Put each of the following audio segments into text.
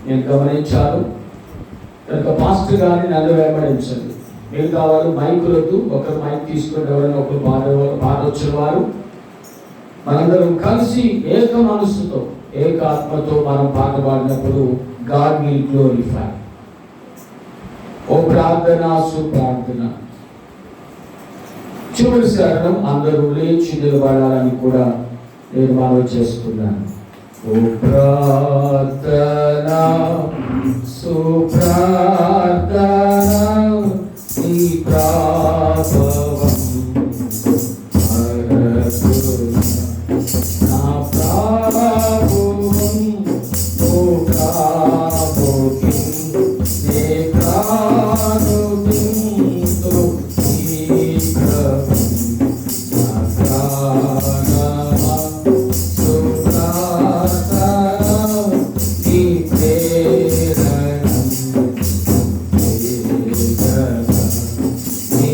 నేను గమనించాను. కనుక పాస్టర్ గారిని నన్ను వెంబడించండి. మిగతా వారు మైకులతో ఒకరు మైక్ తీసుకుని ఎవరైనా ఒకరు పాడొచ్చిన వారు మనందరం కలిసి ఏక మనస్సుతో ఏక ఆత్మతో మనం పాట పాడినప్పుడు గాడ్ విల్ గ్లోరిఫై. ఓ ప్రార్థన సుప్రార్థన. చివరి శరణం అందరూ లేచి నిలబడాలని కూడా నేను మనవి చేస్తున్నాను. ఓ ప్రార్థన సుప్రార్థన నీ ప్రాభవం నా ప్రాభవం ఓ ప్రాభవం నే ప్రాణుతో శీఘ్రం నా ప్రాణమ సుప్రార్థన నీ ప్రేరణం నీ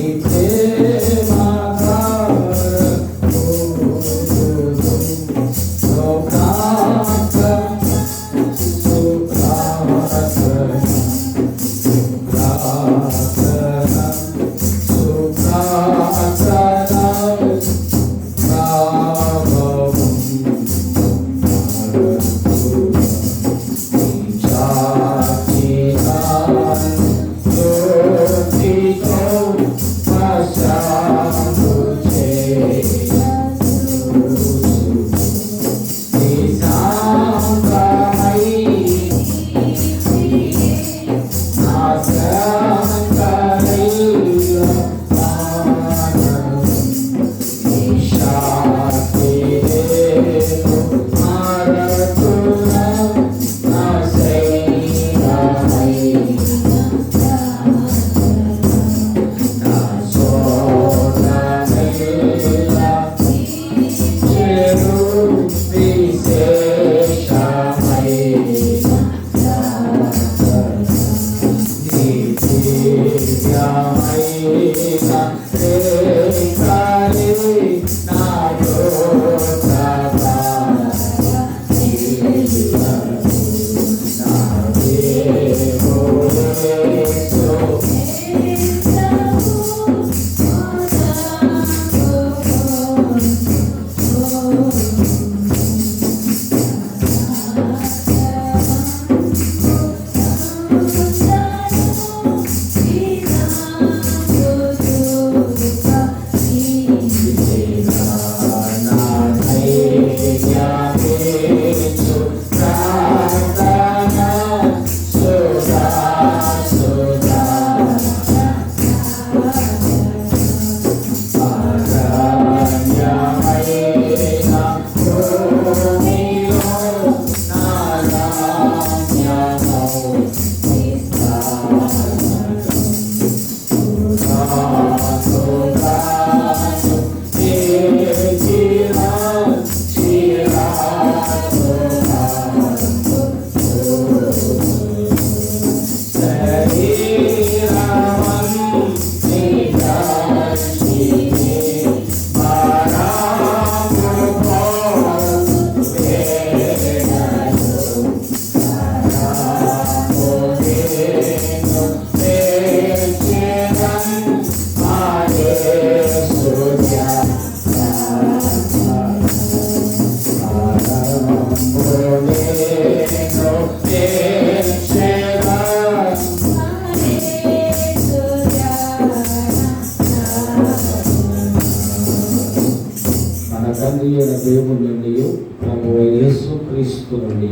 దేవుని నుండి ప్రభువైన యేసుక్రీస్తు నుండి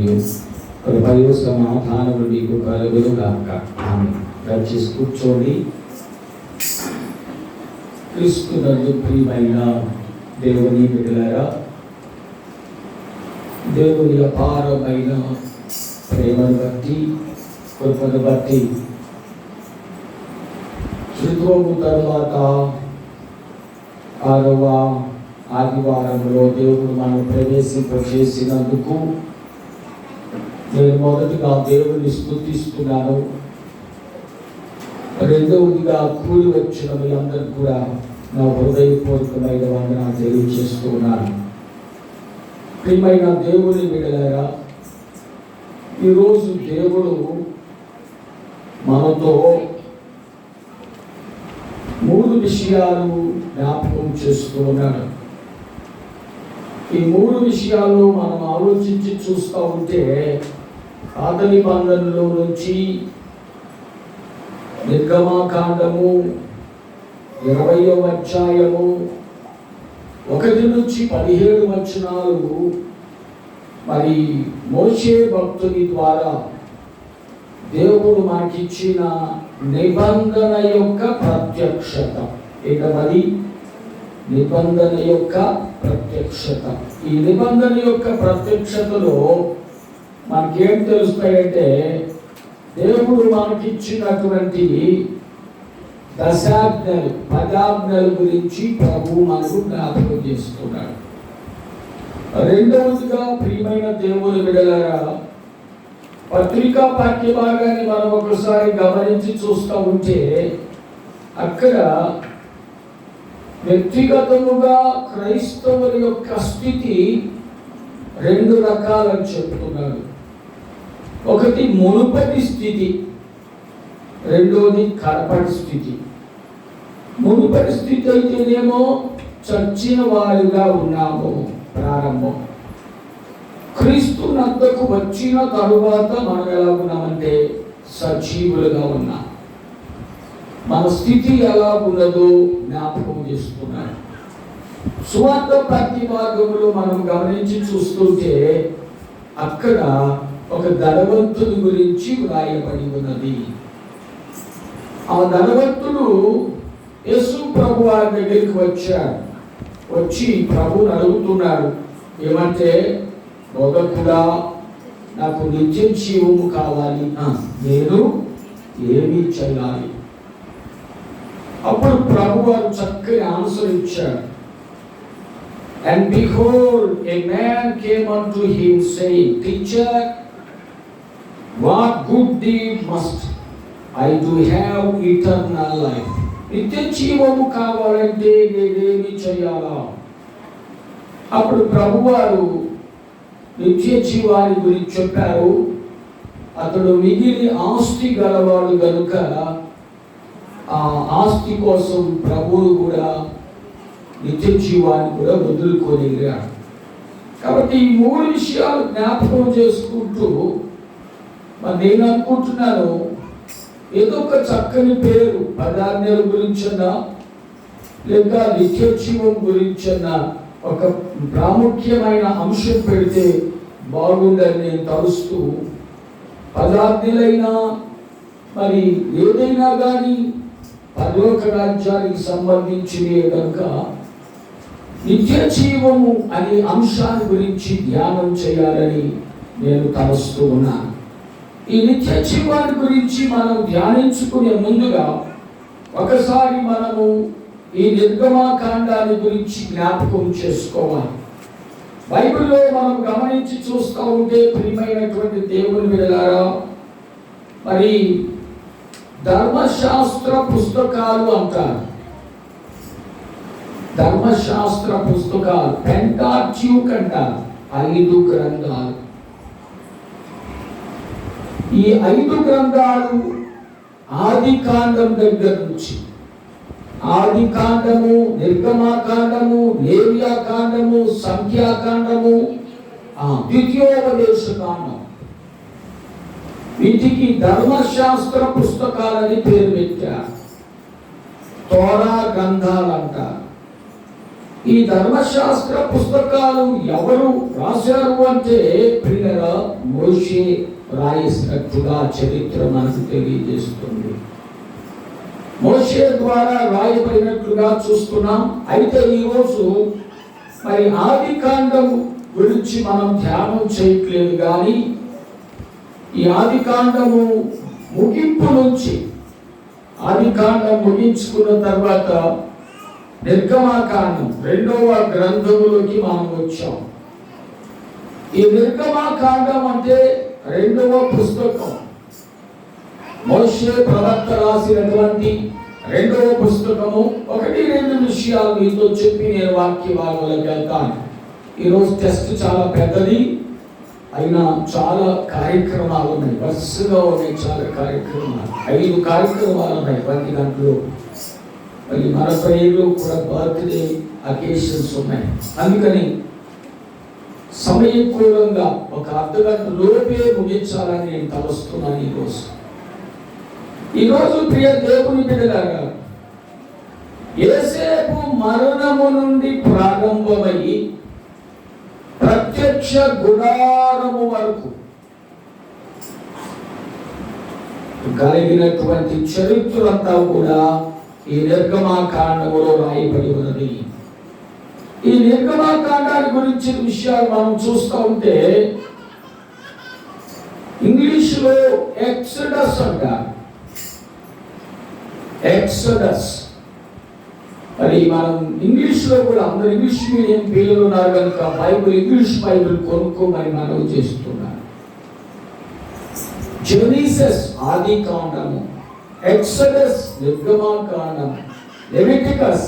కృపయు సమాధానము మీకు కలుగును గాక. ఆమేన్. దయచేసి కూర్చోండి. క్రీస్తునందు ప్రియమైన దేవుని బిడ్డలారా, దేవుని అపారమైన ప్రేమను బట్టి కృపను బట్టి శుద్ధోము తర్వాత 6వ ఆదివారంలో దేవుడు మనం ప్రవేశింపచేసినందుకు నేను మొదటిగా దేవుని స్తుతిస్తున్నాను. రెండవదిగా కూడి వచ్చిన మీ అందరికీ కూడా నా హృదయపూర్వకమైన వందనాలు తెలియజేస్తున్నాను. ప్రియమైన దేవుని బిడ్డలారా, ఈరోజు దేవుడు మనతో 3 విషయాలు జ్ఞాపకం చేస్తూ ఉన్నాడు. ఈ 3 విషయాల్లో మనం ఆలోచించి చూస్తూ ఉంటే పాత నిబంధనలో నుంచి నిర్గమాకాండము 20వ అధ్యాయము 1 నుంచి 17 వచనాలు మరి మోషే భక్తుని ద్వారా దేవుడు మనకిచ్చిన నిబంధన యొక్క ప్రత్యక్షత. ఏంటది? నిబంధన యొక్క ప్రత్యక్షత. ఈ నిబంధన యొక్క ప్రత్యక్షతలో మనకేం తెలుస్తాయంటే దేవుడు మనకిచ్చినటువంటి దశాజ్ఞలు 10 ఆజ్ఞల గురించి ప్రభువు మనకు జ్ఞాపకం చేస్తున్నాడు. రెండవదిగా ప్రియమైన దేవుని బిడ్డలారా, పత్రికా పాఠ్య భాగాన్ని మనం ఒకసారి గమనించి చూస్తూ ఉంటే అక్కడ వ్యక్తిగతముగా క్రైస్తవుల యొక్క స్థితి 2 రకాలని చెప్తున్నాడు. ఒకటి మునుపటి స్థితి, రెండోది కడపటి స్థితి. మునుపటి స్థితి అయితేనేమో చచ్చిన వారుగా ఉన్నాము, ప్రారంభం. క్రీస్తు నద్దకు వచ్చిన తరువాత మనం ఎలా ఉన్నామంటే సజీవులుగా ఉన్నాం. మన స్థితి ఎలా ఉన్నదో జ్ఞాపకం చేస్తున్నాడు. సువార్త ప్రతిభాగంలో మనం గమనించి చూస్తుంటే అక్కడ ఒక ధనవంతుడి గురించి వ్రాయబడి ఉన్నది. ఆ ధనవంతుడు యేసు ప్రభు వారి దగ్గరికి వచ్చి ప్రభువుని అడుగుతున్నాడు. ఏమంటే, బోధకుడా, నాకు నిత్య జీవము కావాలి, నేను ఏమి చేయాలి? అప్పుడు ప్రభు వారు చక్కని ఆన్సర్ ఇచ్చాడు. And behold, a man came unto him saying, Teacher, what good deed must I do have eternal life? నిత్య జీవము కావాలంటే నేనేమి చేయాలా? అప్పుడు ప్రభువారు నిత్య జీవాన్ని గురించి చెప్పారు. అతడు మిగిలి ఆస్తి గలవాడు గనుక ఆ ఆస్తి కోసం ప్రభువు కూడా నిత్య జీవాన్ని కూడా వదులుకోలేరు. కాబట్టి ఈ 3 విషయాలు జ్ఞాపకం చేసుకుంటూ నేను అనుకుంటున్నాను, ఏదో ఒక చక్కని పేరు 10 ఆజ్ఞల గురించన్నా లేదా నిత్య జీవం గురించన్నా ఒక ప్రాముఖ్యమైన అంశం పెడితే బాగుండని నేను తలుస్తూ, 10 ఆజ్ఞలైనా మరి ఏదైనా కానీ పరలోక రాజ్యానికి సంబంధించినవి కనుక నిత్య జీవము అనే అంశాన్ని గురించి ధ్యానం చేయాలని నేను తలుస్తూ ఉన్నాను. ఈ నిత్య జీవాన్ని గురించి మనం ధ్యానించుకునే ముందుగా ఒకసారి మనము ఈ నిర్గమాకాండాన్ని గురించి జ్ఞాపకం చేసుకోవాలి. బైబిల్లో మనం గమనించి చూస్తూ ఉంటే ప్రియమైనటువంటి దేవుని బిడ్డలారా, మరి ధర్మశాస్త్ర పుస్తకాలు అంటారు. ధర్మశాస్త్ర పుస్తకాలు పెంటాట్యూక్ అంటారు. 5 గ్రంథాలు. ఈ 5 గ్రంథాలు ఆది కాండం దగ్గర నుంచి, ఆది కాండము, నిర్గమాకాండము, లేవ్యాకాండము, సంఖ్యాకాండము, ద్వితీయోపదేశ కాండం, వీటికి ధర్మశాస్త్ర పుస్తకాలని పేరు పెట్టారు. తోరా గ్రంథాలు అంటారు. ఈ ధర్మశాస్త్ర పుస్తకాలు ఎవరు రాశారు అంటే ప్రియరా మోషే రాసినట్టుగా చరిత్ర మనకు తెలియజేస్తుంది. మోషే ద్వారా రాయబడినట్లుగా చూస్తున్నాం. అయితే ఈరోజు మరి ఆది కాండం గురించి మనం ధ్యానం చేయట్లేదు, కానీ ఈ ఆది కాండము ముగింపు నుంచి, ఆది కాండం ముగించుకున్న తర్వాత నిర్గమాకాండం 2వ గ్రంథములోకి మనం వచ్చాం. ఈ నిర్గమాకాండం అంటే 2వ పుస్తకం, మోషే ప్రవక్త రాసినటువంటి 2వ పుస్తకము. 1-2 విషయాలు మీతో చెప్పి నేను వాక్య భాగంలోకి వెళ్తాను. ఈరోజు టెస్ట్ చాలా పెద్దది, అయినా చాలా కార్యక్రమాలు ఉన్నాయి, వరుసగా ఉన్నాయి చాలా కార్యక్రమాలు. 5 కార్యక్రమాలు ఉన్నాయి ప్రతి గంటలో. మళ్ళీ మన ప్రేయర్లో కూడా బర్త్డే అకేషన్స్ ఉన్నాయి. అందుకని సమయకూలంగా ఒక అర్ధగంట లోపే ముగించాలని నేను తలస్తున్నాను. ఈరోజు ప్రియ దేవుని బిడ్డలారా, యేసేపు మరణము నుండి ప్రారంభమై ప్రత్యక్ష గుడారము వరకు కలిగినటువంటి చరిత్రంతా కూడా ఈ నిర్గమాకాండములో రాయబడి ఉన్నది. ఈ నిర్గమాకాండాన్ని గురించిన విషయాలు మనం చూస్తూ ఉంటే ఇంగ్లీష్లో ఎక్సడస్ అంటారు. ఎక్సడస్. మరి మనం ఇంగ్లీష్లో కూడా అందరు ఇంగ్లీష్ మీడియం పిల్లలు ఉన్నారు కనుక ఇంగ్లీష్ బైబిల్ కొనుక్కోమని మనం చేస్తున్నాను. జెనీసస్ ఆది కాండము, ఎక్సడస్ నిర్గమాకాండం, లెవిటికస్,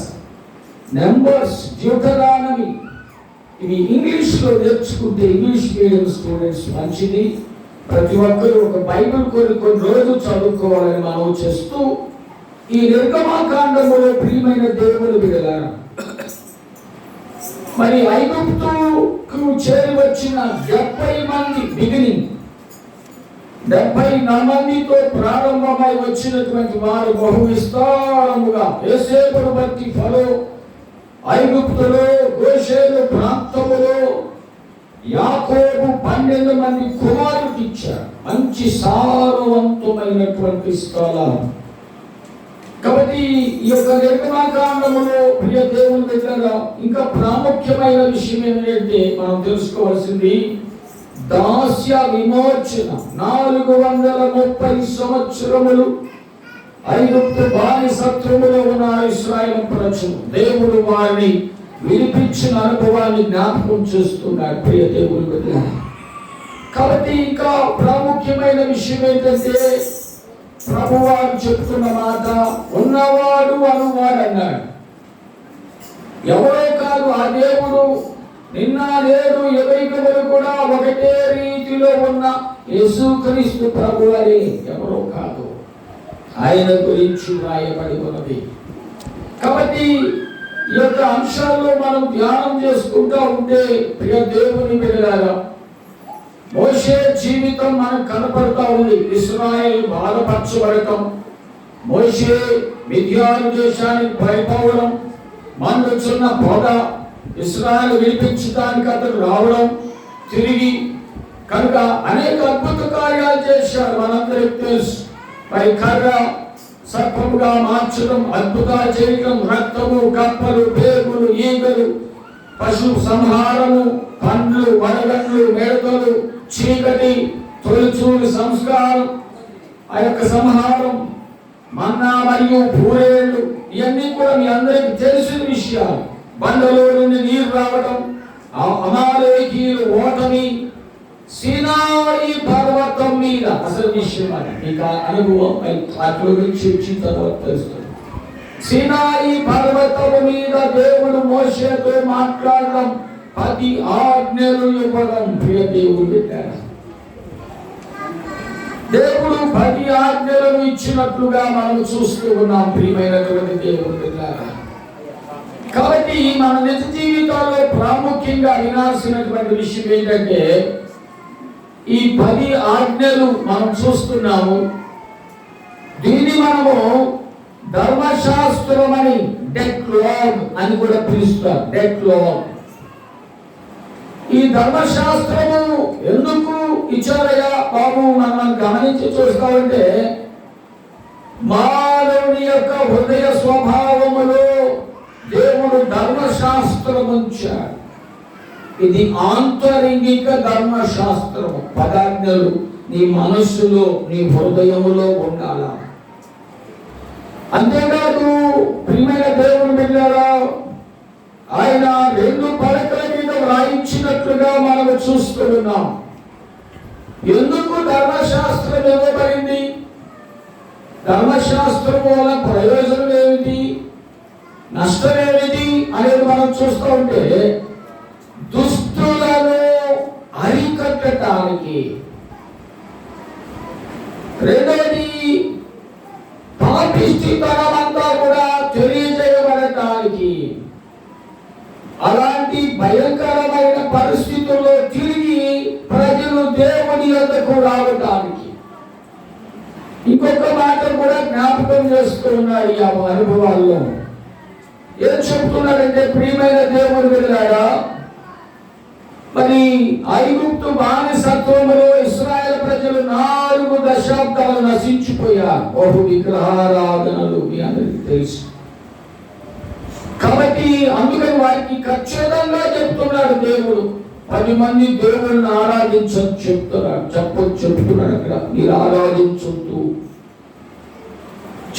నంబర్స్, డ్యూటరానమీ. ఇవి ఇంగ్లీష్లో నేర్చుకుంటే ఇంగ్లీష్ మీడియం స్టూడెంట్స్ మంచిది. ప్రతి ఒక్కరూ ఒక బైబిల్ కొన్ని రోజులు చదువుకోవాలని మనం చేస్తూ ఈ నిర్గమాకాండములో ప్రియమైన దేవుని బిడ్డలారా, మరి ఐగుప్తుకు చేరి వచ్చిన 70 మంది బిగినింగ్, 70 మందితో ప్రారంభమై వచ్చినటువంటి వారు బహు విస్తారముగా యోసేపును బట్టి ఫరో ఐగుప్తులో గోషేను ప్రాంతములో యాకోబు 12 మంది కుమారులకు ఇచ్చారు. మంచి సారవంతమైనటువంటి స్థలం. కాబట్టి ఈ యొక్క నిర్గమాకాండములో ప్రియ దేవుని దగ్గర ఇంకా ప్రాముఖ్యమైన విషయం ఏంటంటే మనం తెలుసుకోవాల్సింది దాస్య విమోచన. 430 సంవత్సరములు ఐగుప్తు బానిసత్వములో ఉన్న ఇశ్రాయేలు ప్రజలు దేవుడు వారిని విడిపించిన అనుభవాన్ని జ్ఞాపకం చేస్తున్నాడు ప్రియ దేవుని దగ్గర. కాబట్టి ఇంకా ప్రాముఖ్యమైన విషయం ఏంటంటే ప్రభువారు చెప్తున్న మాట, ఉన్నవాడు అనువాడు అన్నాడు. ఎవరో కాదు, ఆ దేవుడు నిన్న నేడు ఎవరికములు కూడా ఒకటే రీతిలో ఉన్న యేసుక్రీస్తు ప్రభువారే, ఎవరో కాదు. ఆయన గురించి రాయబడి ఉన్నది. కాబట్టి ఈ యొక్క అంశాల్లో మనం ధ్యానం చేసుకుంటూ ఉంటే ప్రియ దేవుని బిడ్డలారా, మోషే జీవితం మనకు కనపడతా ఉంది. ఇశ్రాయేలు బాధపరచబడటం, మోషే మిద్యాను దేశానికి పైపోవడం, మండుచున్న పొగ, ఇశ్రాయేలు విడిపించడానికి అతను రావడం, తిరిగి కనుక అనేక అద్భుత కార్యాలు చేశారు. మనందరికి తెలుసు. మరి కర్ర సర్పముగా మార్చడం, అద్భుతాలు చేయడం, రక్తము, కప్పలు, పేగులు, ఈగలు, పశు సంహారము, పండ్లు, వడగండ్లు, మేడతలు, చీకటి, తొలిచూలు సంస్కారం, ఆ యొక్క సంహారం, మన్నా మరియు పూరేళ్ళు, ఇవన్నీ కూడా మీ అందరికి తెలిసిన విషయాలు. బండలో నుండి నీరు రావడం, అమాలేకీయులు ఓటమి, సీనాయి పర్వతం మీద అసలు విషయం అది మీకు అనుభవం అట్ల గురించి వచ్చిన తర్వాత తెలుస్తుంది. సీనాయి పర్వతం మీద దేవుడు మోషేతో మాట్లాడడం, 10 ఆజ్ఞలు ఇవ్వడం. ప్రియ దేవుడు పెట్టారు. దేవుడు 10 ఆజ్ఞలను ఇచ్చినట్లుగా మనం చూస్తూ ఉన్నాం ప్రియమైనటువంటి దేవుడు పెట్టారు. కాబట్టి మన నిజ జీవితాల్లో ప్రాముఖ్యంగా వినాల్సినటువంటి విషయం ఏంటంటే ఈ 10 ఆజ్ఞలు మనం చూస్తున్నాము. దీన్ని మనము ధర్మశాస్త్రం అని, డెక్లాగ్ అని కూడా పిలుస్తారు. డెక్లాగ్. ఈ ధర్మశాస్త్రము ఎందుకు ఇచ్చారయ్యా బాబు మనం గమనించి చూస్తామంటే, మానవుని యొక్క హృదయ స్వభావములో దేవుడు ధర్మశాస్త్రం ఉంచాడు. ఇది ఆంతరింగిక ధర్మశాస్త్రము. 10 ఆజ్ఞలు నీ మనస్సులో, నీ హృదయములో ఉండాల. అంతేకాదు ప్రియమైన దేవుని బిడ్డలారా, ఆయన 2 పలకల మీద వ్రాయించినట్లుగా మనము చూస్తూ ఉన్నాం. ఎందుకు ధర్మశాస్త్రం ఇవ్వబడింది? ధర్మశాస్త్రం వల్ల ప్రయోజనం ఏమిటి, నష్టం ఏమిటి అనేది మనం చూస్తూ ఉంటే, దుష్టులను అరికట్ట పట్టడానికి. రెండోది పాపిష్టితనమంతా కూడా తెలియజేయబడటానికి. అలాంటి భయంకరమైన పరిస్థితుల్లో తిరిగి ప్రజలు దేవుని యొద్దకు రావటానికి. ఇంకొక మాట కూడా జ్ఞాపకం చేస్తున్నాడు ఆ అనుభవాల్లో. ఏం చెప్తున్నాడంటే, ప్రియమైన దేవుని వెళ్ళాడా, మరి ఐగుప్తు బానిసత్వములో ఇశ్రాయేలు ప్రజలు 4 దశాబ్దాలు నశించిపోయారు. బహు విగ్రహారాధనలు మీ అందరికీ తెలుసు. కాబట్టి అందుకని వారికి ఖచ్చితంగా చెప్తున్నాడు దేవుడు, 10 మంది దేవుళ్ళని ఆరాధించని చెప్తున్నాడు అక్కడ. మీరు ఆరాధించొద్దు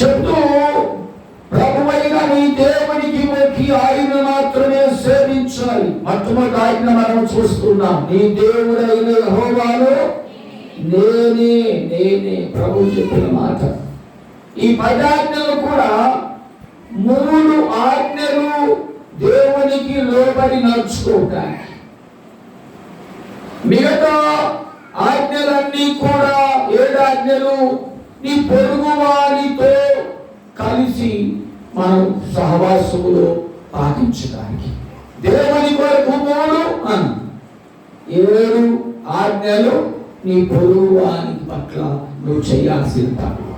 చెప్తూ, ప్రభువైన నీ దేవునికి మొక్కి ఆయన మాత్రమే సేవించాలి. మొట్టమొదటి ఆయన మనం చూస్తున్నాం, నీ దేవుడైన యెహోవాను నేనే. ప్రభు చెప్పిన మాట. ఈ 10 ఆజ్ఞలు కూడా 3 ఆజ్ఞలు దేవునికి లోబడి నడుచుకోవటానికి. మిగతా ఆజ్ఞలన్నీ కూడా 7 ఆజ్ఞలు నీ పొరుగు వారితో కలిసి మనం సహవాసములో పాటించడానికి. దేవుని కొరకు 7 ఆజ్ఞలు నీ పొరుగు వారి పట్ల నువ్వు చేయాల్సిన పని.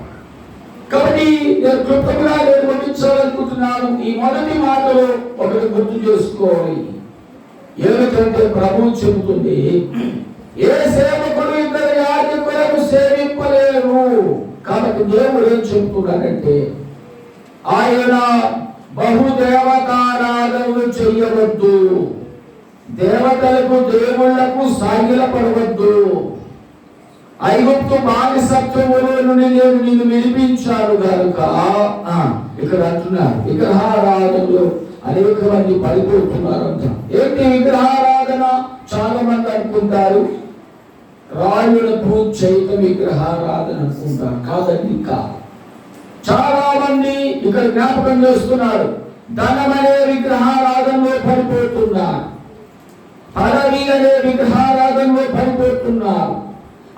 కాబట్టి నేను క్లుప్తంగా నిర్వహించాలనుకుంటున్నాను. ఈ మొదటి మాటలో ఒకటి గుర్తు చేసుకోవాలి. ఏమిటంటే ప్రభు చెబుతుంది, ఏ సేవకుడు 2 యాజకులను సేవింపలేరు. కాబట్టి దేవుడు ఏం చెబుతున్నాడంటే, ఆయన బహుదేవతారాధనలు చెయ్యవద్దు, దేవతలకు దేవుళ్లకు సాగిలపడవద్దు. ఐగుప్తు బానిసత్వములో నుండి నేను నిన్ను విడిపించాను గనుక, ఇక్కడ అంటున్నారు, విగ్రహారాధనలో అనేక మంది పడిపోతున్నారు అంట. ఏంటి విగ్రహారాధన? చాలా మంది అనుకుంటారు రాళ్ళను పూజ చేయటం విగ్రహారాధన అనుకుంటారు. కాదండి, కాదు. చాలా మంది ఇక్కడ జ్ఞాపకం చేస్తున్నారు, ధనమనే విగ్రహారాధనలో పడిపోతున్నారు, పదవి అనే విగ్రహారాధనలో పడిపోతున్నారు,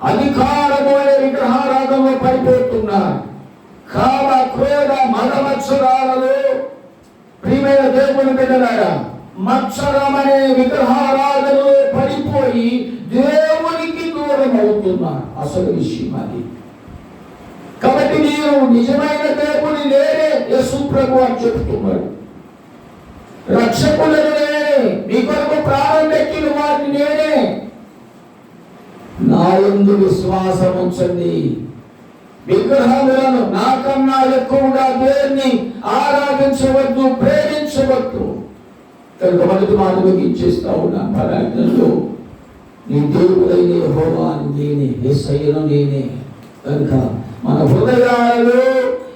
అధికారము అనే విగ్రహారాధనలో పడిపోతున్నారు. కామ క్రోధ మద మత్సరాలలో ప్రియమైన దేవుని బిడ్డలారా, మత్సరం అనే విగ్రహారాధనలో పడిపోయి దేవునికి దూరం అవుతున్నారు. అసలు విషయం అది. కాబట్టి నేను నిజమైన దేవుని నేనే, యేసు ప్రభు అని చెప్తున్నాడు. రక్షకులను నేనే, మీ కొరకు ప్రాణం పెట్టిన వారిని నేనే. నా యందు విశ్వాసం ఉంచండి. విగ్రహములను నాకన్నా ఎక్కువగా దేన్ని ఆరాధించవద్దు, ప్రేమించవద్దు. కనుక మొదటి మాట ముగించేస్తా ఉన్నా, 10 ఆజ్ఞల్లో నీ దేవుడైన యెహోవాను నేనే, యేసయ్యను నేనే. కనుక మన హృదయాలలో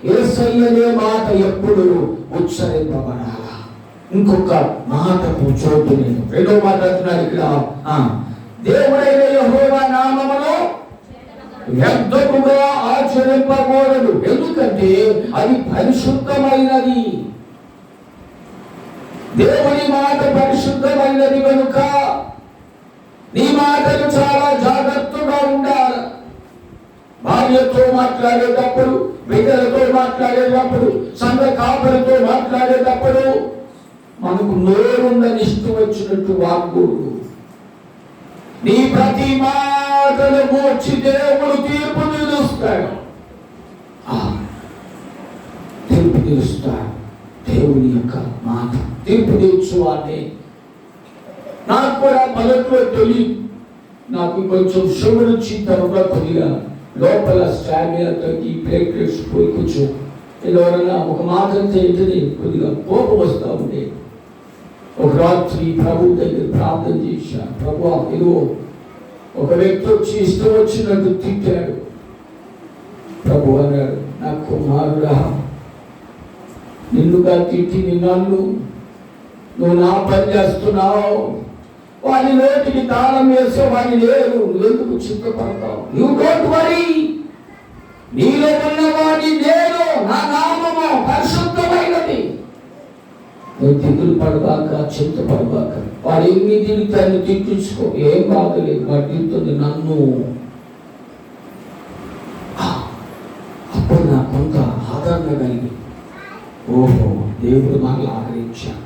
యేసయ్యనే మాట ఎప్పుడు ఉచ్చరింపబడాలా. ఇంకొక మాటకు చోటు లేదు. రెండో మాట అంటున్నాడు ఇక్కడ, దేవుడైన యెహోవా నామమును వ్యర్థముగా ఆచరింపకూడదు, ఎందుకంటే అది పరిశుద్ధమైనది. దేవుని మాట పరిశుద్ధమైనది కనుక నీ మాటలు చాలా జాగ్రత్తగా ఉండాలి. భార్యతో మాట్లాడేటప్పుడు, బిడ్డలతో మాట్లాడేటప్పుడు, సంఘ కాపరితో మాట్లాడేటప్పుడు మనకు నోరుందని ఇష్టం వచ్చినట్టు వాక్కూడదు. నీ ప్రతి మాటను మోర్చి దేవుడు తీర్పు తీరుస్తాడు. తీర్పు తీరుస్తాడు దేవుని యొక్క మాట. తీర్పు తీర్చువాడే. నాకు కూడా మొదట్లో తెలియదు, నాకు కొంచెం షుగర్ వచ్చిన తర్వాత కొద్దిగా లోపల స్టామినాతో ఈ ప్లేట్లెట్స్ పోయి కొంచెం ఎవరైనా ఒక మాట ఏంటని కొద్దిగా కోపం వస్తూ ఉండే. ఒక రాత్రి ప్రభు దగ్గర ప్రార్థన చేశాను. ప్రభు, ఏదో ఒక వ్యక్తి వచ్చి ఇష్టం వచ్చినట్టు తిట్టాడు. ప్రభు అన్నాడు, నా కుమారుడా, నిన్నుగా తిట్టి నిన్ను నువ్వు నా పని చేస్తున్నావు, వాడి నోటికి తాళం వేసే వాడి లేదు, ఎందుకు చింతపడతావు? యు డోంట్ వరీ, నీలో ఉన్నవాడి నేను, నా నామము పరిశుద్ధమైనది. నువ్వు దిగులు పడబాక, చింత పడబాక. వాడు ఎన్ని తిరుగుతాను తిట్టించుకో, ఏం బాధలేదు. వాడు తిరుగుతుంది నన్ను. అప్పుడు నాకు కొంత ఆదరణ కలిగి, ఓహో దేవుడు మనల్ని ఆదరించాను,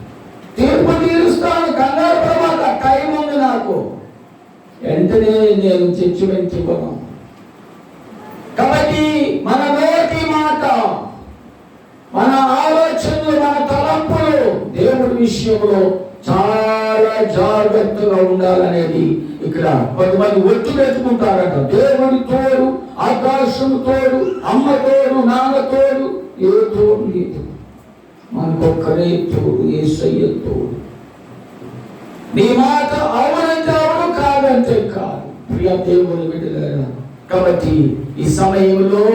తీర్పు తీరుస్తాను, కంగారు పడబాక, టైం ఉంది నాకు. వెంటనే నేను జడ్జిమెంట్ ఇవ్వను. కాబట్టి మన నోటి మాట, మన ఆలోచనలు, మన తలంపులు దేవుడి విషయంలో చాలా జాగ్రత్తగా ఉండాలనేది ఇక్కడ కొంతమంది ఒట్టు పెట్టుకుంటారట. దేవుడి తోడు, ఆకాశం తోడు, అమ్మ తోడు, నాన్న తోడు, ఏ తోడు లేదు, మనకొక్కరే తోడు, యేసయ్య తోడు. నీ మాట అవునంటే అవును, కాదంటే కాదు. ప్రియ దేవుని బిడ్డలారా, కాబట్టి ఈ సమయంలో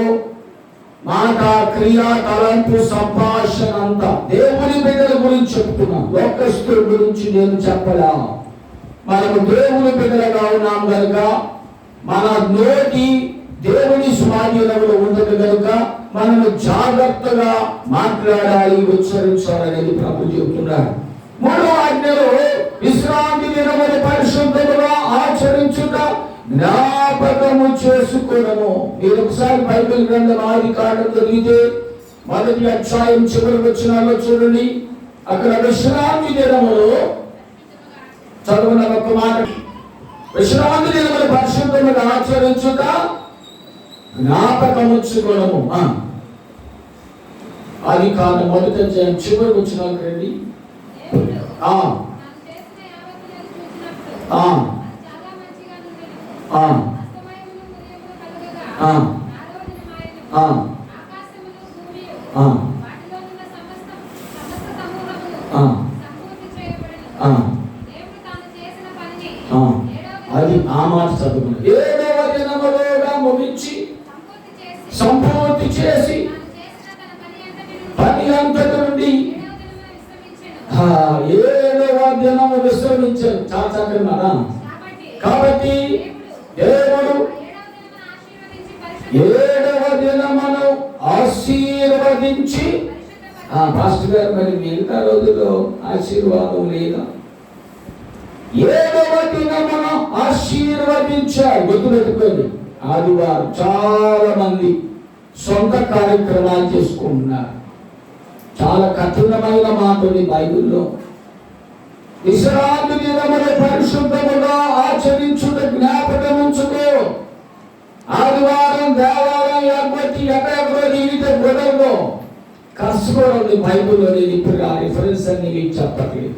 మాట, క్రియ, తలంపు, సంభాషణ అంతా దేవుని బిడ్డల గురించి చెప్తున్నా, లోకస్తుల గురించి నేను చెప్పలా. మనము దేవుని బిడ్డలుగా ఉన్నాం కనుక మన నోటి దేవుని స్వాధీనంలో ఉండదు కనుక మనము జాగ్రత్తగా మాట్లాడాలి, ఉచ్చరించాలనేది ప్రభు చెబుతున్నారు. మూడో ఆజ్ఞలో విశ్రాంతి దినమును పరిశుద్ధముగా ఆచరించుట, జ్ఞాపకము చేసుకోవడము. మీరు ఒకసారి బైబిల్ గ్రంథం ఆదికాండం చదివితే 1వ అధ్యాయం చివరి వచనాల్లో చూడండి. అక్కడ విశ్రాంతి దినములో చదువున ఒక మాట, విశ్రాంతి దినమును పరిశుద్ధముగా ఆచరించుట, జ్ఞాపకముచ్చుకోవడము. ఆదికాండం 1వ అధ్యాయం చివరి వచనాలు రండి. అది ఆ మాట చదువు. 7వ దినములోగా ముగించి సంపూర్తి చేసి పని అంతటి నుండి 7వ దినము విశ్రమించారు. చాలా చక్కగా. కాబట్టి దేవుడు 7వ దినమును ఆశీర్వదించి, పాస్టర్ గారు మరి మిగతా రోజుల్లో ఆశీర్వాదం లేదా? 7వ దినమును ఆశీర్వదించారు. గుర్తుపెట్టుకోండి, ఆదివారం చాలా మంది సొంత కార్యక్రమాలు చేసుకుంటున్నారు. చాలా కఠినమైన మాట ఉంది బైబిల్లో. విశ్రాంతి దినమును పరిశుద్ధముగా ఆచరించుట, జ్ఞాపకం ఉంచుకో. ఆదివారం దేవాలయం ఎగ్గొట్టి ఎక్కడెక్కడో జీవితం కుదరదు. కష్టపడి బైబిల్లో నేను ఇప్పుడు ఆ రిఫరెన్స్ అన్ని మీకు చెప్పట్లేదు.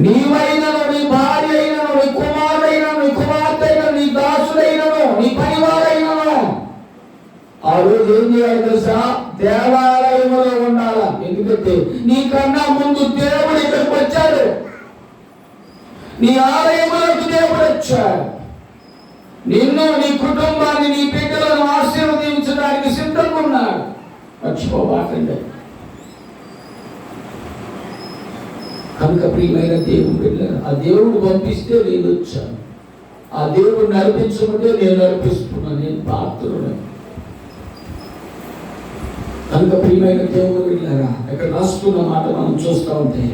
నీవైనను, నీ భార్య అయినను, నీ కుమారుడైనను, నీ కుమార్తె అయినను, నీ దాసుడైనను, నీ పనివారైనను ఆ రోజు ఏం చేయాలి తెలుసా? దేవాలయంలో ఉండాలా. ఎందుకంటే నీకన్నా ముందు దేవుడు ఇక్కడికి వచ్చాడు. నీ ఆలయంలోకి దేవుడు వచ్చాడు. నిన్ను, నీ కుటుంబాన్ని, నీ బిడ్డలను ఆశీర్వదించడానికి సిద్ధంగా ఉన్నాడు. మర్చిపోబాకండి. కనుక ప్రియమైన దేవుడు బిడ్డలారా, ఆ దేవుడు పంపిస్తే నేను వచ్చాను, ఆ దేవుడు నడిపించమంటే నేను నడిపిస్తున్నాను, నేను పాత్రుడు. కనుక ప్రియమైన దేవుడు బిడ్డలారా, ఇక్కడ రాస్తున్న మాట మనం చూస్తూ ఉంటే,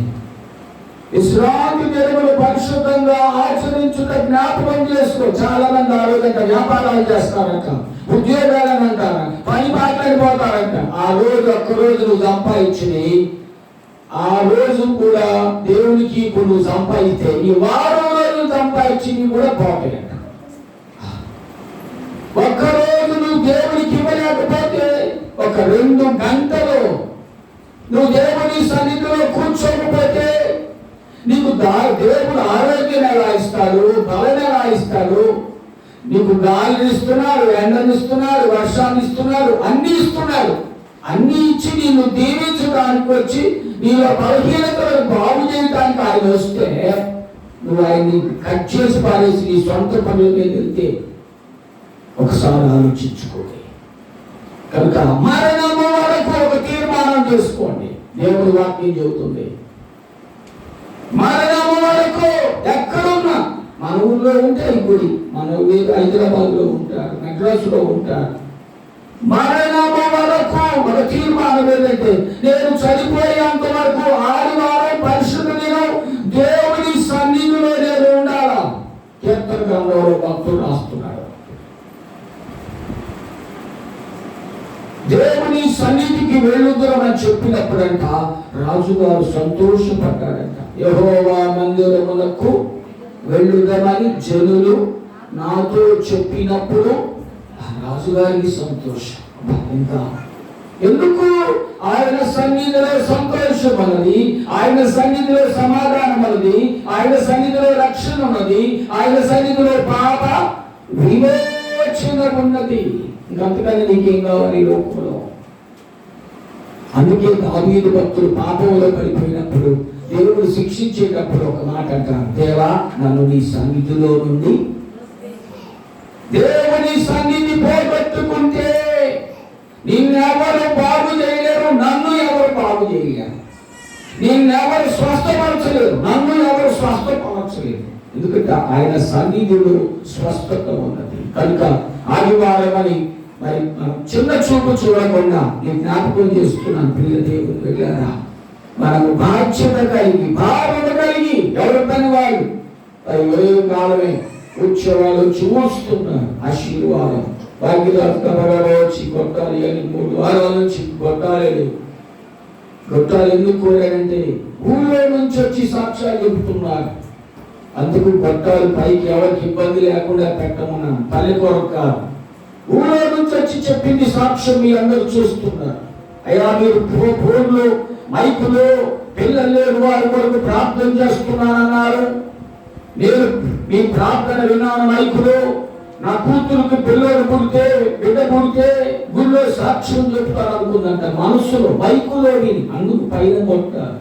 విశ్రాంతి దినమును పరిశుద్ధంగా ఆచరించుట, జ్ఞాపకం చేసుకో. చాలా మంది ఆ రోజంట వ్యాపారాలు చేస్తారంట, ఉద్యోగాలను అంటారా, పని మాట్లాడిపోతారంట. ఆ రోజు ఒక్కరోజు నువ్వు సంపాదించింది, ఆ రోజు కూడా దేవునికి ఇప్పుడు నువ్వు సంపాదిస్తే ఈ వారం రోజులు సంపాదించింది కూడా పోతాయంట. ఒక్కరోజు నువ్వు దేవునికి ఇవ్వలేకపోతే, ఒక 2 గంటలు నువ్వు దేవుని సన్నిధిలో కూర్చోకపోతే నీకు దేవుడు ఆరోగ్యం ఎలా ఇస్తాడు, బలం ఎలా ఇస్తాడు? నీకు గాలిని ఇస్తున్నాడు, ఎండని ఇస్తున్నాడు, వర్షాన్ని ఇస్తున్నాడు, అన్ని ఇస్తున్నాడు. అన్ని ఇచ్చి నిన్ను దీవించడానికి వచ్చి నీలో బలహీనతలను బాగు చేయడానికి ఆయన వస్తే నువ్వు ఆయన్ని కట్ చేసి పారేసి నీ సొంత పనుల మీద వెళ్తే ఒకసారి ఆలోచించుకోండి. కనుక మరణము వరకు ఒక తీర్మానం చేసుకోండి. దేవుడి వాక్యం చెబుతుంది, మరణము వరకు ఎక్కడున్నా, మన ఊళ్ళో ఉంటే గుడి, మన హైదరాబాద్ లో ఉంటారు, మెడ్రాస్ లో ఉంటారు, మరణము వరకు ఒక తీర్మానం ఏంటంటే నేను చనిపోయేంత వరకు వరకు ఆదివారం పరిశుద్ధ దినం దేవుని సన్నిధిలో నేను ఉండాలా. కీర్తన గ్రంథంలో భక్తుడు రాస్తున్నాడు, దేవుని సన్నిధికి వెళ్ళుదరని చెప్పినప్పుడంట రాజుగారు సంతోషపడ్డాడంట. యెహోవా మందిరమునకు వెళ్ళుదమని జనులు నాతో చెప్పినప్పుడు రాజుగారికి సంతోషం. ఇంకా ఎందుకు? ఆయన సన్నిధిలో సంతోషం ఉన్నది, ఆయన సన్నిధిలో సమాధానం ఉన్నది, ఆయన సన్నిధిలో రక్షణ ఉన్నది, ఆయన సన్నిధిలో పాప విమోచన ఉన్నది. ఇంకంతకన్నా నీకేం కావాలి ఈ లోకంలో? అందుకే దావీదు భక్తులు పాపంలో పడిపోయినప్పుడు దేవుడు శిక్షించేటప్పుడు ఒక మాట అంటారు, దేవా నన్ను నీ సన్నిధిలో నుండి. దేవుని సన్నిధి పోగొట్టుకుంటే నిన్నెవరు బాగు చేయలేరు, నన్ను ఎవరు బాగు చేయలేరు. నిన్నెవరు స్వస్థపరచలేరు, నన్ను ఎవరు స్వస్థపరచలేరు. ఎందుకంటే ఆయన సన్నిధిలో స్వస్థత ఉన్నది. కనుక ఆదివారం అని మరి చిన్న చూపు చూడకుండా నేను జ్ఞాపకం చేస్తున్నాను. ప్రియ దేవుని వెళ్ళారా, మనకు బాధ్యత కలిగి భావన కలిగి ఎవరు పని వాళ్ళు ఉదయం కాలమే వచ్చేవాళ్ళు చూస్తున్నారు. ఆశీర్వాదం భాగ్యరాజు వచ్చి కొట్టాలి అని 3 వారాల నుంచి కొట్టాలి. కొట్టాలి ఎందుకు కోరాడంటే ఊళ్ళో నుంచి వచ్చి సాక్ష్యాలు చెబుతున్నారు. అందుకు కొట్టాలి పైకి ఎవరికి ఇబ్బంది లేకుండా పెట్టమన్నాను, తల్లి కొరకు కాదు. ఊళ్ళో నుంచి వచ్చి చెప్పింది సాక్ష్యం మీ అందరూ చూస్తున్నారు. అయ్యా మీరు ఫోన్లు మైకులు పిల్లలు లేని వారి కొరకు ప్రార్థన చేస్తున్నానన్నారు. నేను మీ ప్రార్థన విన్నాను. మైకులు నా కూతురుకి పిల్లలు పుడితే బిడ్డ పుడితే గుళ్ళో సాక్ష్యం చెప్తారు అనుకుందంట మనసులో. మైకులో అందుకు పైన కొట్టారు.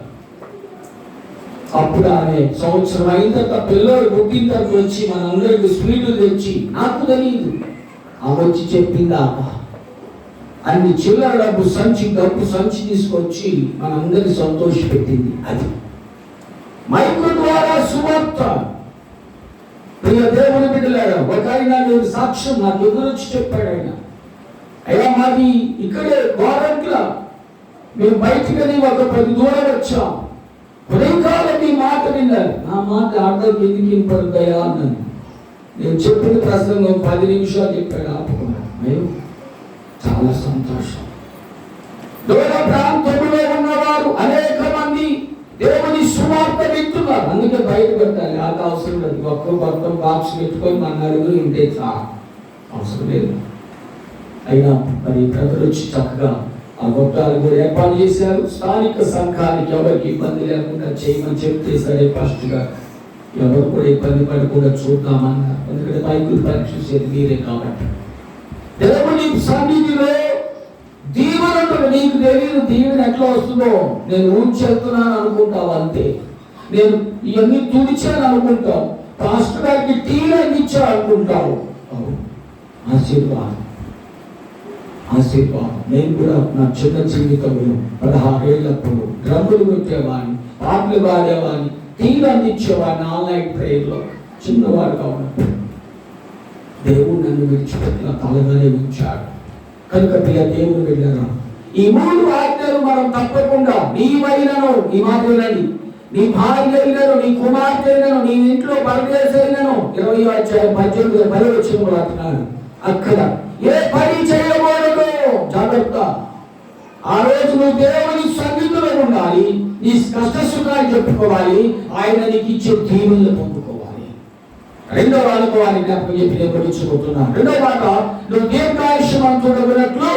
అప్పుడు ఆమె సంవత్సరం అయిన తర్వాత పిల్లలు పుట్టిన తర్వాత వచ్చి మనందరికి స్వీట్లు తెచ్చి, నాకు తెలియదు ఆమె వచ్చి చెప్పిందా అన్ని చిల్లర డబ్బు సంచి తీసుకొచ్చి మనందరినీ సంతోష పెట్టింది. అది మైకు ద్వారా సువార్త. ప్రియ దేవుని బిడ్డలారా, ఒక ఆయన నేను సాక్ష్యం నాకు ఎదురొచ్చి చెప్పాడు. అయ్యా మాది ఇక్కడే గోరంట్ల, మేము బయటకని ఒక 10 దూరం వచ్చాం. ఉదయకాలం ఈ మాట విన్నారు. నా మాట అర్థం ఎందుకు వినపడుతాయా అన్నాను. నేను చెప్పిన ప్రసంగం 10 నిమిషాలు చెప్పాడు, ఆపుకున్నాను. మేము చాలా సంతోషం. దూర ప్రాంతంలో ఉన్నవారు అనేక మంది దేవుని సువార్త వింటున్నారు. అందుకే బయట పెట్టాలి, అది అవసరం లేదు. ఒక్కరు మొత్తం బాక్స్ పెట్టుకొని మన నలుగురు ఇంటే చాలా అవసరం లేదు. అయినా మరి ప్రజలు వచ్చి చక్కగా ఆ గొట్టాలు కూడా ఏర్పాటు చేశారు. స్థానిక సంఘానికి ఎవరికి ఇబ్బంది లేకుండా చేయమని చెప్తేసరే ఫస్ట్ గా ఎవరు కూడా ఇబ్బంది పడకుండా చూద్దామన్నారు. ఎందుకంటే బైబిల్ పరీక్షించేది మీరే కాబట్టి. దేవుని సన్నిధిలో దీవెన నీకు తెలియదు. దీవెన ఎట్లా వస్తుందో నేను ఊడ్చేస్తున్నాను అనుకుంటావు అంతే. నేను ఇవన్నీ తుడిచాను అనుకుంటావు. పాస్టర్ గారికి టీలు అందించా అనుకుంటావు. ఆశీర్వాదం ఆశీర్వాదం. నేను కూడా నా చిన్న జీవితంలో 16 ఏళ్ళప్పుడు డ్రమ్ములు కొట్టేవాడిని, పాటలు పాడేవాడిని, టీలు అందించేవాడిని. ఆన్లైన్ ప్రేయర్లో చిన్నవాడుగా ఉన్నప్పుడు దేవుడు నన్ను విడిచిపెట్టిన తలగానే ఉంచాడు. కనుక ప్రియ దేవుడు వెళ్ళారా, ఈ 3 ఆజ్ఞలు మనం తప్పకుండా నీవైనను, ఈ మాట వినండి, నీ భార్య అయినను, నీ కుమార్తె అయినను, నీ ఇంట్లో పరదేశం అయినను 20వ అధ్యాయం 18 వచనంలో అంటున్నాడు. అక్కడ ఏ పని చేయకూడదు, జాగ్రత్త. ఆ రోజు నువ్వు దేవుని సన్నిధిలో ఉండాలి, నీ కష్ట సుఖాలు చెప్పుకోవాలి, ఆయన నీకు ఇచ్చే దీవెనలు పొందుకోవాలి. రెండవ అనుకోవాలి, జ్ఞాపకం చెప్పి నేను పరీక్షపోతున్నాను. రెండవ మాట, నువ్వు దీర్ఘాయుష్మంతుడగునట్లు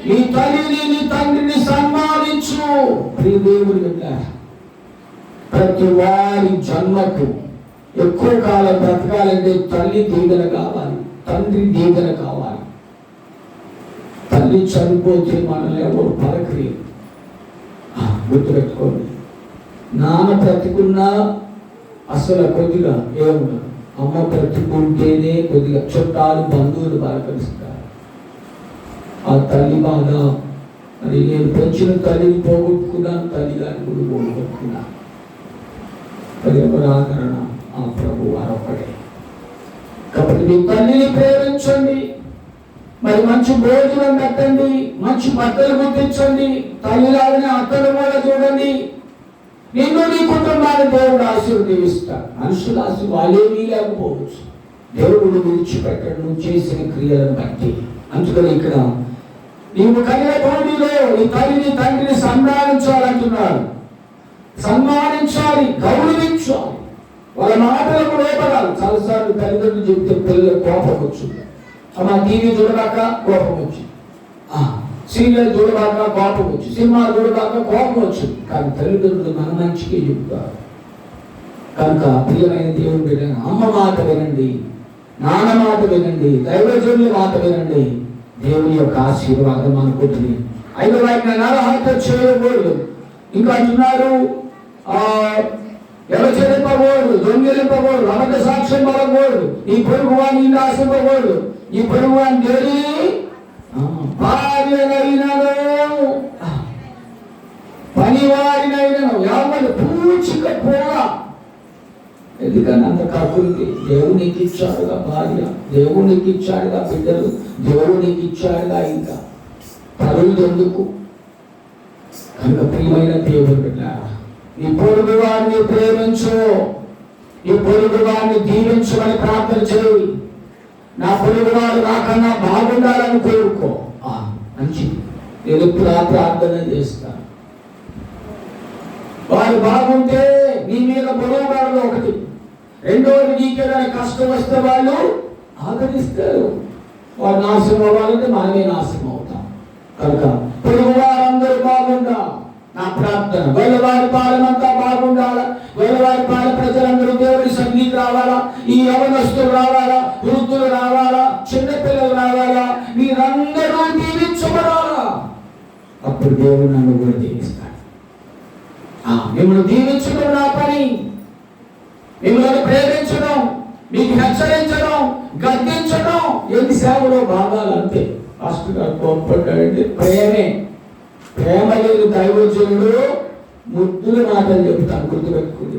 నీ తల్లిని నీ తండ్రిని సన్మానించు. ప్రియ దేవుని వెళ్ళారు, ప్రతి వారి జన్మకు ఎక్కువ కాలం బ్రతకాలంటే తల్లి దీవెన కావాలి, తండ్రి దీవెన కావాలి. తల్లి చనిపోతే మనల్ని ఎవరు పలకలేదు. గుర్తుపెట్టుకోండి, నాన్న బ్రతికున్నా అసలు కొద్దిగా ఏముండదు. అమ్మ బ్రతికుంటేనే కొద్దిగా చుట్టాలు బంధువులు పలకరిస్తారు. ఆ తల్లి బాధ, మరి నేను పెంచిన తల్లిని పోగొట్టుకున్నాను, తల్లి గారిని కూడా పోగొట్టుకున్నాను. మరి ఎవరు ఆదరణ? ఆ ప్రభు వారొక్కడే. కాబట్టి మీ తల్లిని ప్రేమించండి, మరి మంచి భోజనం పెట్టండి, మంచి బట్టలు గుర్తించండి, తల్లిలాగానే అత్తలు కూడా చూడండి. నిన్ను నీ కుటుంబాన్ని దేవుడు ఆశీర్వదిస్తాడు. మనుషుల వాళ్ళేమీ లేకపోవచ్చు, దేవుడు విడిచిపెట్టాడు నువ్వు చేసిన క్రియలను బట్టి. అందుకని ఇక్కడ నీవు కలిగే భూమిలో నీ తల్లిని తండ్రిని సన్మానించాలంటున్నాడు. సన్మానించాలి, గౌరవించాలి, వాళ్ళ మాటలకు లోపడాలి. చాలాసార్లు తల్లిదండ్రులు చెబితే పిల్లలు కోపం వచ్చింది. అమ్మా టీవీ చూడబాక కోపం వచ్చింది, సీరియల్ చూడబాక కోపం వచ్చింది, సినిమా చూడబాక కోపం వచ్చింది. కానీ తల్లిదండ్రులు మన మంచిగా చెబుతారు. కనుక ప్రియమైన దేవుడు బిడ్డ, అమ్మ మాట వినండి, నాన్న మాట వినండి, దైవజనుల మాట వినండి. దేవుని యొక్క ఆశీర్వాదం అనుకుంటుంది. 5వ ఆజ్ఞ నరహత్య చేయకూడదు. ఇంకా అంటున్నారు వ్యభిచరింపకూడదు, దొంగిలింపకూడదు, అబద్ధ సాక్ష్యం పడకూడదు, ఈ పొరుగు వాడిని ఆశింపకూడదు, ఈ పొరుగు వాడిని దేని భార్యనైనను పనివారినైనను ఎవరు పూచిక పోరా. ఎందుకని అంత కాకుండా దేవునికి ఇచ్చాడుగా భార్య, దేవునికి ఇచ్చాడుగా బిడ్డలు, దేవునికి ఇచ్చాడుగా ఇంకా పరువులు ఎందుకు? కనుక ప్రియమైన దేవుడు బిడ్డ, ఈ పొరుగు వారిని ప్రేమించు, ఈ పొరుగు వారిని దీవించమని ప్రార్థన చేయి. నా పొరుగు వారు నాకన్నా బాగుండాలని కోరుకో. మంచిది, నేను ఎప్పుడు ఆ ప్రార్థన చేస్తాను. వారు బాగుంటే నీ మీద బరువుగాడు ఒకటి, రెండోది నీకేదైనా కష్టం వస్తే వాళ్ళు ఆదరిస్తారు. వారు నాశనం అవ్వాలంటే మనమే నాశనం అవుతాం. కనుక పొరుగు వారందరూ బాగుండా నా ప్రార్థన. వేలవారి పాలనంతా బాగుండాలా, వేలవారి పాల ప్రజలందరూ దేవుడి సన్నిధికి రావాలా, ఈ యవనస్తులు రావాలా, వృద్ధులు రావాలా, చిన్నపిల్లలు రావాలా, మీరందరూ దీవించబడాలా. అప్పుడు దేవుడు నన్ను కూడా దీవిస్తాడు. మిమ్మల్ని దీవించడం నా పని, మిమ్మల్ని ప్రేమించడం, మీకు హెచ్చరించడం, గద్దించడం ఎన్ని సేవలో భాగాలు అంతే. పాస్టర్ గారు కోపడ్డాడంటే ప్రేమే. ప్రేమ లేదు దైవజనుడు ముద్దుల మాటలు చెబుతాను, గుర్తుపెట్టుకుని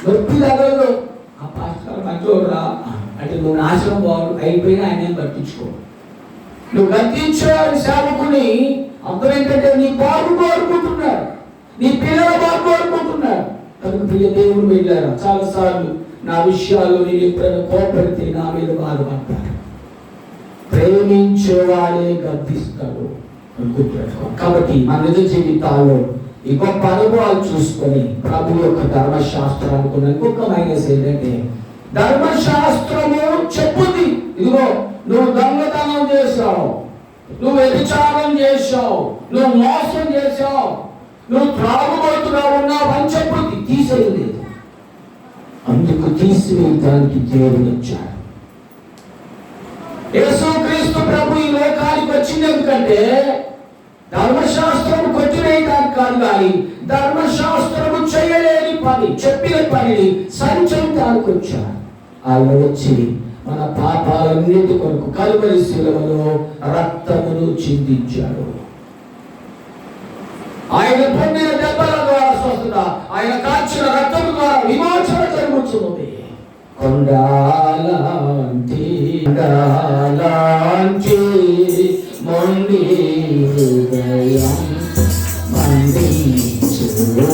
నొప్పి తగలదు. ఆ పాస్టర్ మంచోడు రా అంటే నువ్వు నాశనం బాగు అయిపోయినా ఆయన పట్టించుకో. నువ్వు గద్దించేవాడి సేవకుని అర్థం ఏంటంటే నీ బాగు కోరుకుంటున్నాడు, నీ పిల్లల బాగు కోరుకుంటున్నాడు. కనుక ప్రియ దేవుడు వెళ్ళారా, చాలాసార్లు నా విషయాల్లో నేను ఎప్పుడైనా కోపడితే నా మీద బాధపడతాను. ప్రేమించేవాడే గద్దిస్తాడు అనుకుంటున్నాడు. కాబట్టి మన నిజ జీవితాల్లో ఈ గొప్ప అనుభవాలు చూసుకొని ప్రభు యొక్క ధర్మశాస్త్రానికి ఇంకొక మైనస్ ఏంటంటే, ధర్మశాస్త్రము చెప్పుది, ఇదిగో నువ్వు దొంగతనం చేశావు, నువ్వు వ్యభిచారం చేశావు, నువ్వు మోసం చేశావు, నువ్వు త్రాగుబోతుగా ఉన్నావు అని చెప్పుది, తీసేయలేదు. అందుకు తీసివేయడానికి దేవుడు వచ్చాడు. యేసుక్రీస్తు ప్రభు ఈ లోకానికి వచ్చింది ఎందుకంటే ధర్మశాస్త్రము కొట్టివేయడానికి కాదు, కానీ ధర్మశాస్త్రము చేయలేని పని, చెప్పిన పనిని సరిచేయడానికి వచ్చాడు. ఆయన వచ్చి మన పాపాలన్నిటి కొరకు కలువరి శిలువలో రక్తమును చిందించాడు. ఆయన పొందిన దెబ్బల ద్వారా స్వస్థత, ఆయన కాచిన రక్తము ద్వారా విమోచన జరుగుతున్నది. కొండాలాంటి మొండి హృదయం మండించుడు,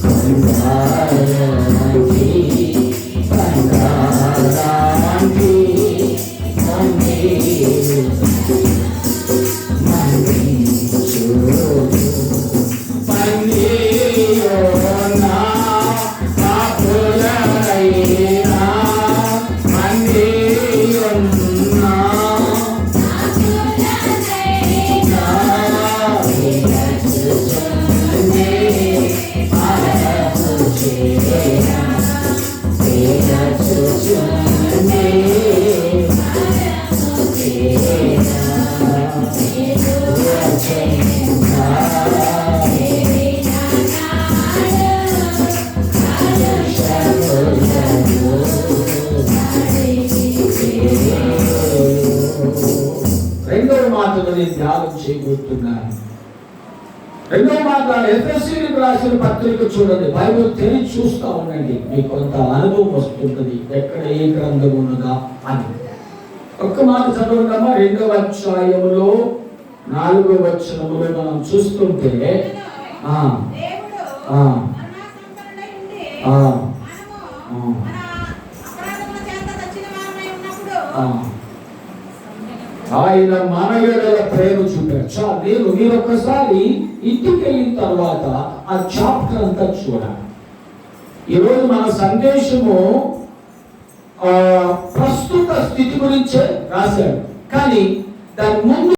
కొండాలాంటి మొండి మండించుడు, పండియోనా పాపులైనా మండియోనా రెండవ మాటలు నేను ధ్యానం చేయబోతున్నాను. రెండవ మాట ఎఫెసీయులకు రాసిన పత్రిక చూడండి, బైబిల్ తెరిచి చూస్తూ ఉండండి, మీకు కొంత అనుభవం వస్తుంటుంది ఎక్కడ ఏ గ్రంథం ఉన్నదా అని. ఒక్క మాట చదవండమ్మా. 2వ అధ్యాయములో 4వ వచనములో మనం చూస్తుంటే ఆయన మన ఎడల ప్రేమ చూపారు. మీరు ఒక్కసారి ఇంటికి వెళ్ళిన తర్వాత ఆ చాప్టర్ అంతా చూడాలి. ఈరోజు మన సందేశము ప్రస్తుత స్థితి గురించే రాశాడు, కానీ దాని ముందు